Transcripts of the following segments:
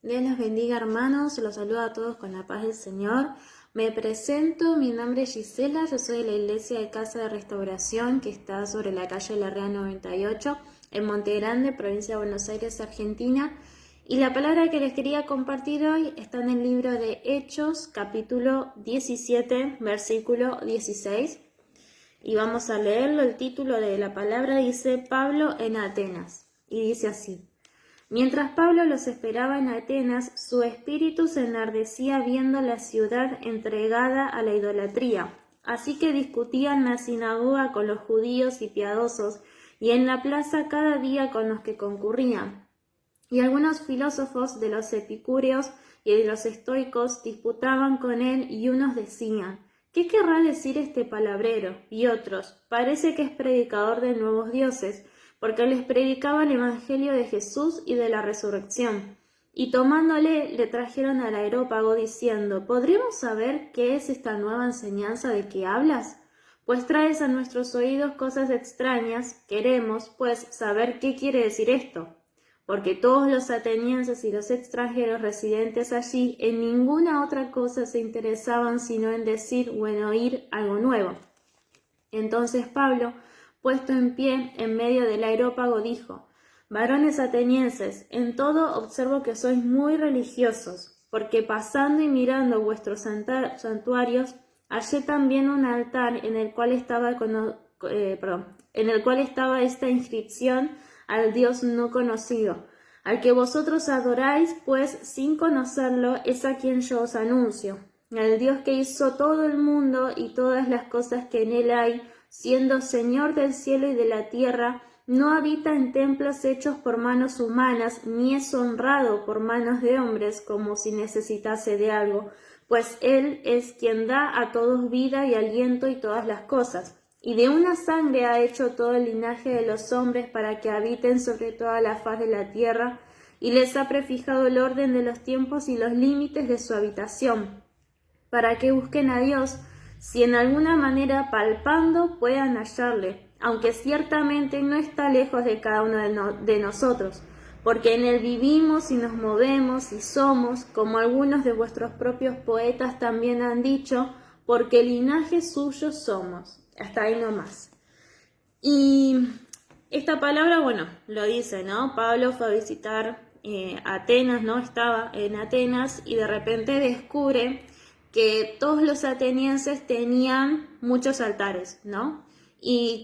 Dios los bendiga, hermanos. Los saludo a todos con la paz del Señor. Me presento, mi nombre es Gisela, yo soy de la iglesia de Casa de Restauración que está sobre la calle Larrea 98 en Monte Grande, provincia de Buenos Aires, Argentina. Y la palabra que les quería compartir hoy está en el libro de Hechos, capítulo 17, versículo 16. Y vamos a leerlo. El título de la palabra dice Pablo en Atenas. Y dice así. Mientras Pablo los esperaba en Atenas, su espíritu se enardecía viendo la ciudad entregada a la idolatría. Así que discutía en la sinagoga con los judíos y piadosos, y en la plaza cada día con los que concurrían. Y algunos filósofos de los epicúreos y de los estoicos disputaban con él, y unos decían, ¿qué querrá decir este palabrero? Y otros, parece que es predicador de nuevos dioses, porque les predicaba el evangelio de Jesús y de la resurrección. Y tomándole, le trajeron al areópago diciendo, ¿podremos saber qué es esta nueva enseñanza de que hablas? Pues traes a nuestros oídos cosas extrañas, queremos, pues, saber qué quiere decir esto. Porque todos los atenienses y los extranjeros residentes allí en ninguna otra cosa se interesaban sino en decir o en oír algo nuevo. Entonces Pablo, puesto en pie en medio del areópago, dijo, varones atenienses, en todo observo que sois muy religiosos, porque pasando y mirando vuestros santuarios, hallé también un altar en el cual estaba esta inscripción al Dios no conocido, al que vosotros adoráis, pues sin conocerlo es a quien yo os anuncio, al Dios que hizo todo el mundo y todas las cosas que en él hay, siendo Señor del cielo y de la tierra, no habita en templos hechos por manos humanas, ni es honrado por manos de hombres como si necesitase de algo, pues Él es quien da a todos vida y aliento y todas las cosas. Y de una sangre ha hecho todo el linaje de los hombres para que habiten sobre toda la faz de la tierra, y les ha prefijado el orden de los tiempos y los límites de su habitación, para que busquen a Dios, si en alguna manera palpando puedan hallarle, aunque ciertamente no está lejos de cada uno de nosotros, porque en él vivimos y nos movemos y somos, como algunos de vuestros propios poetas también han dicho, porque linaje suyo somos. Hasta ahí nomás. Y esta palabra, bueno, lo dice, ¿no? Pablo fue a visitar Atenas, ¿no? Estaba en Atenas y de repente descubre que todos los atenienses tenían muchos altares, ¿no? Y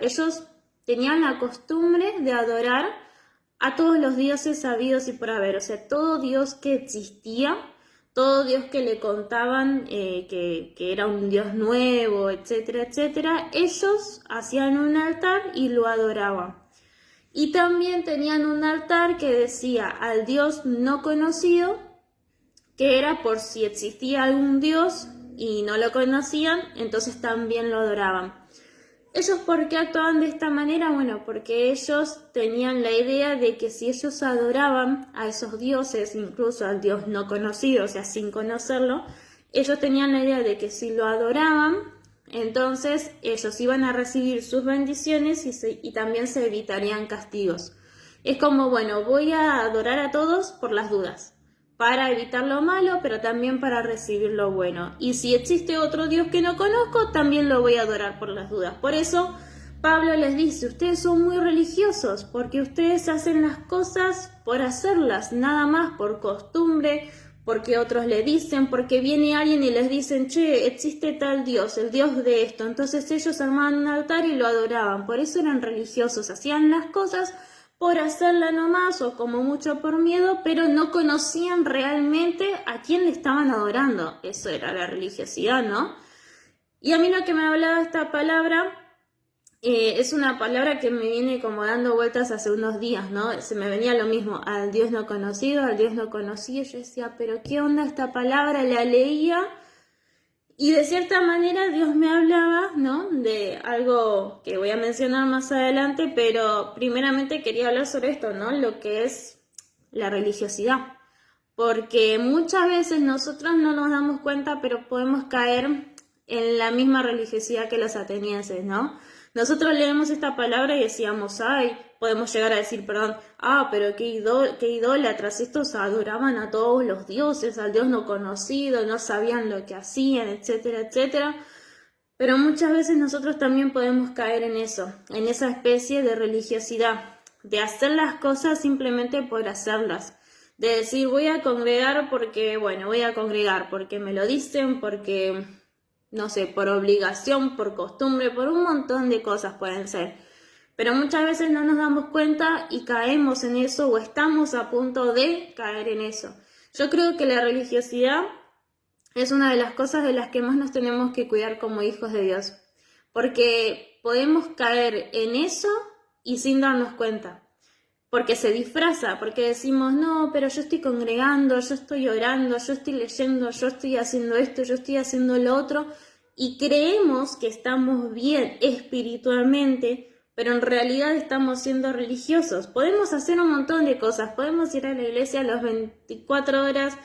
ellos tenían la costumbre de adorar a todos los dioses habidos y por haber, o sea, todo dios que existía, todo dios que le contaban que era un dios nuevo, etcétera, etcétera, ellos hacían un altar y lo adoraban. Y también tenían un altar que decía al dios no conocido, que era por si existía algún dios y no lo conocían, entonces también lo adoraban. ¿Ellos por qué actuaban de esta manera? Bueno, porque ellos tenían la idea de que si ellos adoraban a esos dioses, incluso al dios no conocido, o sea, sin conocerlo, ellos tenían la idea de que si lo adoraban, entonces ellos iban a recibir sus bendiciones y también se evitarían castigos. Es como, bueno, voy a adorar a todos por las dudas, para evitar lo malo, pero también para recibir lo bueno. Y si existe otro Dios que no conozco, también lo voy a adorar por las dudas. Por eso Pablo les dice, ustedes son muy religiosos, porque ustedes hacen las cosas por hacerlas, nada más por costumbre, porque otros le dicen, porque viene alguien y les dicen, che, existe tal Dios, el Dios de esto. Entonces ellos armaban un altar y lo adoraban. Por eso eran religiosos, hacían las cosas por hacerla nomás o como mucho por miedo, pero no conocían realmente a quién le estaban adorando. Eso era la religiosidad, ¿no? Y a mí lo que me hablaba esta palabra es una palabra que me viene como dando vueltas hace unos días, ¿no? Se me venía lo mismo, al Dios no conocido, al Dios no conocido. Yo decía, pero ¿qué onda esta palabra? La leía. Y de cierta manera Dios me hablaba, ¿no? De algo que voy a mencionar más adelante, pero primeramente quería hablar sobre esto, ¿no? Lo que es la religiosidad. Porque muchas veces nosotros no nos damos cuenta, pero podemos caer en la misma religiosidad que los atenienses, ¿no? Nosotros leemos esta palabra y decíamos, ay, podemos llegar a decir, perdón, pero qué idólatras, estos adoraban a todos los dioses, al Dios no conocido, no sabían lo que hacían, etcétera, etcétera. Pero muchas veces nosotros también podemos caer en eso, en esa especie de religiosidad, de hacer las cosas simplemente por hacerlas, de decir voy a congregar porque, bueno, voy a congregar porque me lo dicen, porque, no sé, por obligación, por costumbre, por un montón de cosas pueden ser. Pero muchas veces no nos damos cuenta y caemos en eso o estamos a punto de caer en eso. Yo creo que la religiosidad es una de las cosas de las que más nos tenemos que cuidar como hijos de Dios, porque podemos caer en eso y sin darnos cuenta, porque se disfraza, porque decimos, no, pero yo estoy congregando, yo estoy orando, yo estoy leyendo, yo estoy haciendo esto, yo estoy haciendo lo otro, y creemos que estamos bien espiritualmente, pero en realidad estamos siendo religiosos. Podemos hacer un montón de cosas, podemos ir a la iglesia las 24 horas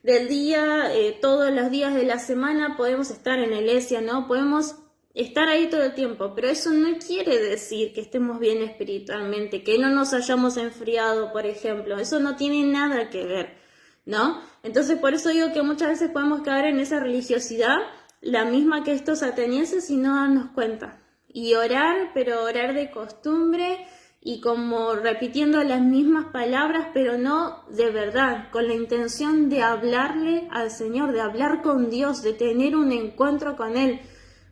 del día, todos los días de la semana podemos estar en la iglesia, ¿no? Podemos estar ahí todo el tiempo, pero eso no quiere decir que estemos bien espiritualmente, que no nos hayamos enfriado, por ejemplo. Eso no tiene nada que ver, ¿no? Entonces, por eso digo que muchas veces podemos caer en esa religiosidad, la misma que estos atenienses, y no darnos cuenta. Y orar, pero orar de costumbre, y como repitiendo las mismas palabras, pero no de verdad, con la intención de hablarle al Señor, de hablar con Dios, de tener un encuentro con Él.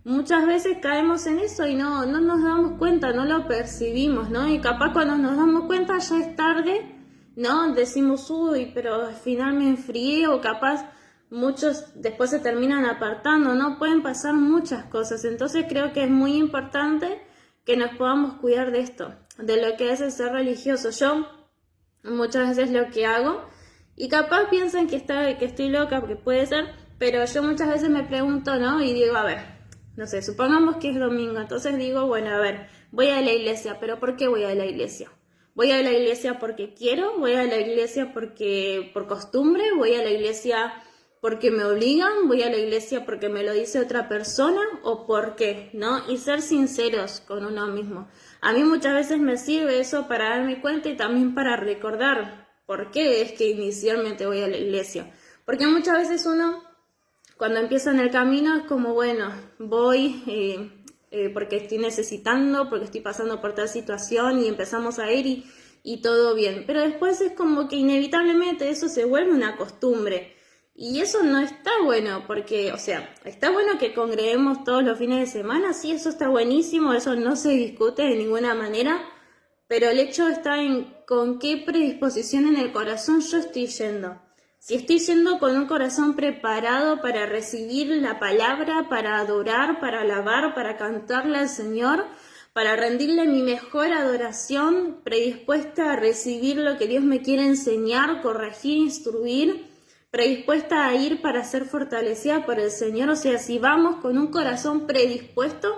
Muchas veces caemos en eso y no nos damos cuenta, no lo percibimos, ¿no? Y capaz cuando nos damos cuenta ya es tarde, ¿no? Decimos, uy, pero al final me enfrié, o capaz muchos después se terminan apartando, ¿no? Pueden pasar muchas cosas, entonces creo que es muy importante que nos podamos cuidar de esto, de lo que es el ser religioso. Yo muchas veces lo que hago, y capaz piensan que estoy loca, porque puede ser, pero yo muchas veces me pregunto, ¿no? Y digo, a ver, no sé, supongamos que es domingo, entonces digo, bueno, a ver, voy a la iglesia, pero ¿por qué voy a la iglesia? Voy a la iglesia porque quiero, voy a la iglesia porque por costumbre, voy a la iglesia porque me obligan, voy a la iglesia porque me lo dice otra persona, o por qué, ¿no? Y ser sinceros con uno mismo. A mí muchas veces me sirve eso para darme cuenta y también para recordar por qué es que inicialmente voy a la iglesia. Porque muchas veces uno, cuando empieza en el camino, es como, bueno, voy porque estoy necesitando, porque estoy pasando por tal situación, y empezamos a ir y todo bien. Pero después es como que inevitablemente eso se vuelve una costumbre. Y eso no está bueno, porque, o sea, está bueno que congreguemos todos los fines de semana, sí, eso está buenísimo, eso no se discute de ninguna manera, pero el hecho está en con qué predisposición en el corazón yo estoy yendo. Si estoy yendo con un corazón preparado para recibir la palabra, para adorar, para alabar, para cantarle al Señor, para rendirle mi mejor adoración, predispuesta a recibir lo que Dios me quiere enseñar, corregir, instruir, predispuesta a ir para ser fortalecida por el Señor. O sea, si vamos con un corazón predispuesto,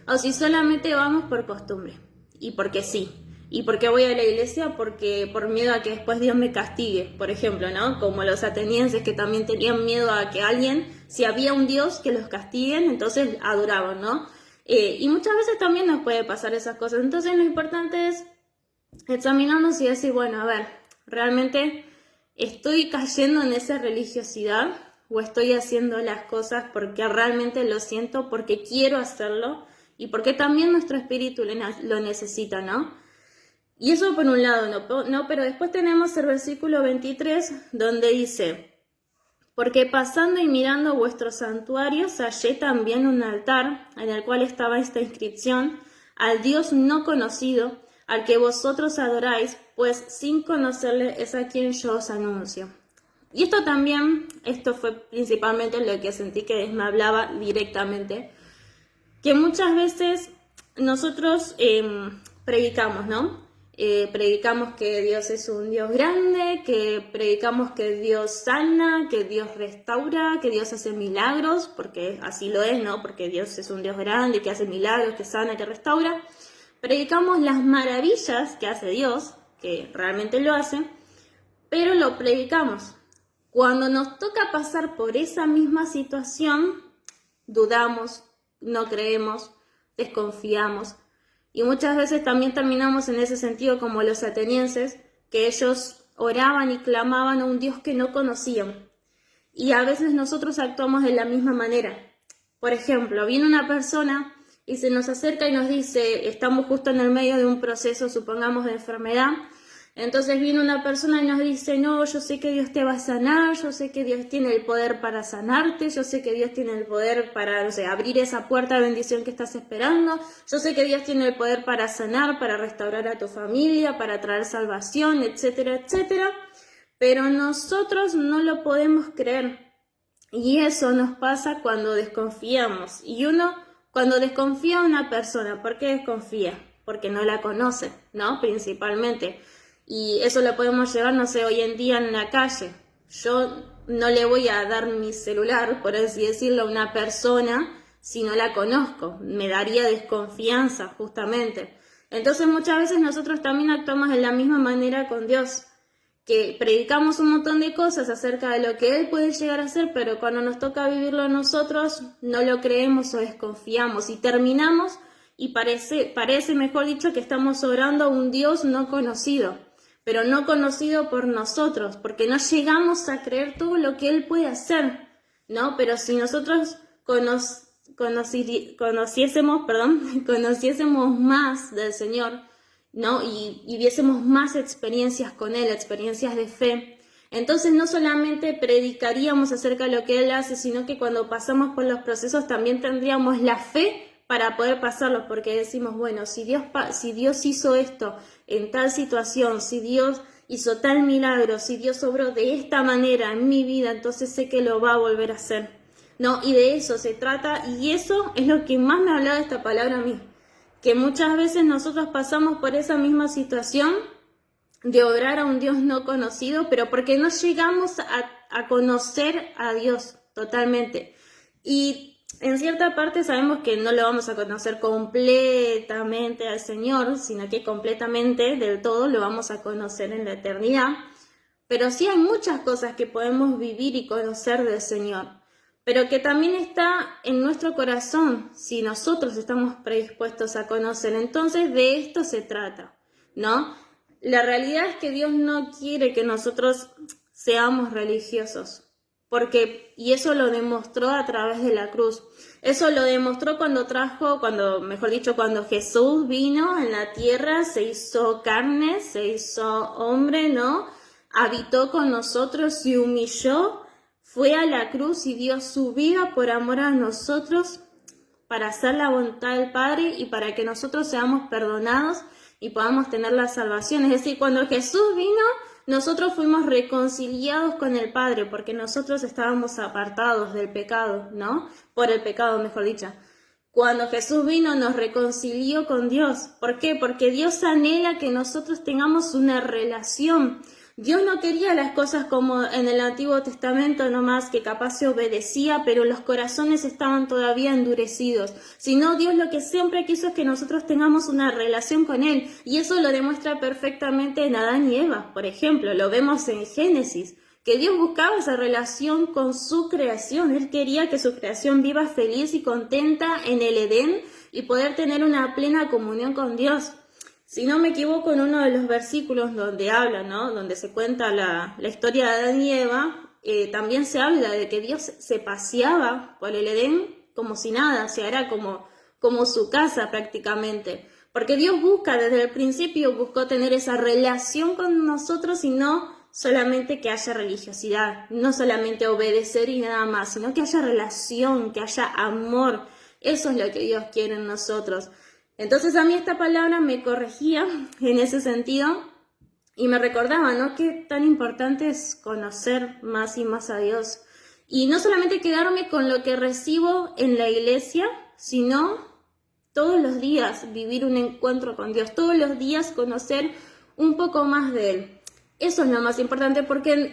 o si solamente vamos por costumbre y porque sí. ¿Y por qué voy a la iglesia? Porque por miedo a que después Dios me castigue, por ejemplo, ¿no? Como los atenienses, que también tenían miedo a que alguien, si había un Dios que los castiguen, entonces adoraban, ¿no? Y muchas veces también nos puede pasar esas cosas. Entonces lo importante es examinarnos y decir, bueno, a ver, realmente ¿estoy cayendo en esa religiosidad o estoy haciendo las cosas porque realmente lo siento, porque quiero hacerlo y porque también nuestro espíritu lo necesita, ¿no? Y eso por un lado, ¿no? Pero después tenemos el versículo 23 donde dice, porque pasando y mirando vuestros santuarios hallé también un altar en el cual estaba esta inscripción, al Dios no conocido, al que vosotros adoráis, pues sin conocerle es a quien yo os anuncio. Y esto fue principalmente lo que sentí que me hablaba directamente, que muchas veces nosotros predicamos, ¿no? Predicamos que Dios es un Dios grande, que predicamos que Dios sana, que Dios restaura, que Dios hace milagros, porque así lo es, ¿no? Porque Dios es un Dios grande, que hace milagros, que sana, que restaura. Predicamos las maravillas que hace Dios, que realmente lo hace, pero lo predicamos. Cuando nos toca pasar por esa misma situación, dudamos, no creemos, desconfiamos. Y muchas veces también terminamos en ese sentido como los atenienses, que ellos oraban y clamaban a un Dios que no conocían. Y a veces nosotros actuamos de la misma manera. Por ejemplo, viene una persona y se nos acerca y nos dice, estamos justo en el medio de un proceso, supongamos, de enfermedad. Entonces viene una persona y nos dice, no, yo sé que Dios te va a sanar, yo sé que Dios tiene el poder para sanarte, yo sé que Dios tiene el poder para, no sé, abrir esa puerta de bendición que estás esperando, yo sé que Dios tiene el poder para sanar, para restaurar a tu familia, para traer salvación, etcétera, etcétera. Pero nosotros no lo podemos creer. Y eso nos pasa cuando desconfiamos. Y uno, cuando desconfía a una persona, ¿por qué desconfía? Porque no la conoce, ¿no? Principalmente. Y eso lo podemos llevar, no sé, hoy en día en la calle. Yo no le voy a dar mi celular, por así decirlo, a una persona si no la conozco. Me daría desconfianza, justamente. Entonces muchas veces nosotros también actuamos de la misma manera con Dios, que predicamos un montón de cosas acerca de lo que Él puede llegar a hacer, pero cuando nos toca vivirlo nosotros no lo creemos o desconfiamos y terminamos y parece, mejor dicho, que estamos orando a un Dios no conocido, pero no conocido por nosotros, porque no llegamos a creer todo lo que Él puede hacer, ¿no? Pero si nosotros conociésemos más del Señor, ¿no? Y viésemos más experiencias con Él, experiencias de fe, entonces no solamente predicaríamos acerca de lo que Él hace, sino que cuando pasamos por los procesos también tendríamos la fe para poder pasarlos, porque decimos, bueno, si Dios hizo esto en tal situación, si Dios hizo tal milagro, si Dios obró de esta manera en mi vida, entonces sé que lo va a volver a hacer, ¿no? Y de eso se trata, y eso es lo que más me ha hablado esta palabra a mí, que muchas veces nosotros pasamos por esa misma situación de orar a un Dios no conocido, pero porque no llegamos a conocer a Dios totalmente. Y en cierta parte sabemos que no lo vamos a conocer completamente al Señor, sino que completamente, del todo, lo vamos a conocer en la eternidad. Pero sí hay muchas cosas que podemos vivir y conocer del Señor, pero que también está en nuestro corazón, si nosotros estamos predispuestos a conocer. Entonces de esto se trata, ¿no? La realidad es que Dios no quiere que nosotros seamos religiosos, y eso lo demostró a través de la cruz. Eso lo demostró cuando Jesús vino en la tierra, se hizo carne, se hizo hombre, ¿no? Habitó con nosotros, se humilló, fue a la cruz y dio su vida por amor a nosotros para hacer la voluntad del Padre y para que nosotros seamos perdonados y podamos tener la salvación. Es decir, cuando Jesús vino, nosotros fuimos reconciliados con el Padre porque nosotros estábamos apartados del pecado, ¿no? Por el pecado, mejor dicho. Cuando Jesús vino, nos reconcilió con Dios. ¿Por qué? Porque Dios anhela que nosotros tengamos una relación. Dios no quería las cosas como en el Antiguo Testamento nomás, que capaz se obedecía, pero los corazones estaban todavía endurecidos. Sino Dios lo que siempre quiso es que nosotros tengamos una relación con Él. Y eso lo demuestra perfectamente en Adán y Eva, por ejemplo. Lo vemos en Génesis, que Dios buscaba esa relación con su creación. Él quería que su creación viva feliz y contenta en el Edén y poder tener una plena comunión con Dios. Si no me equivoco, en uno de los versículos donde habla, ¿no? Donde se cuenta la historia de Adán y Eva, también se habla de que Dios se paseaba por el Edén como si nada, o sea, era como su casa prácticamente. Porque Dios desde el principio buscó tener esa relación con nosotros y no solamente que haya religiosidad, no solamente obedecer y nada más, sino que haya relación, que haya amor. Eso es lo que Dios quiere en nosotros. Entonces a mí esta palabra me corregía en ese sentido y me recordaba, ¿no?, qué tan importante es conocer más y más a Dios. Y no solamente quedarme con lo que recibo en la iglesia, sino todos los días vivir un encuentro con Dios, todos los días conocer un poco más de Él. Eso es lo más importante, porque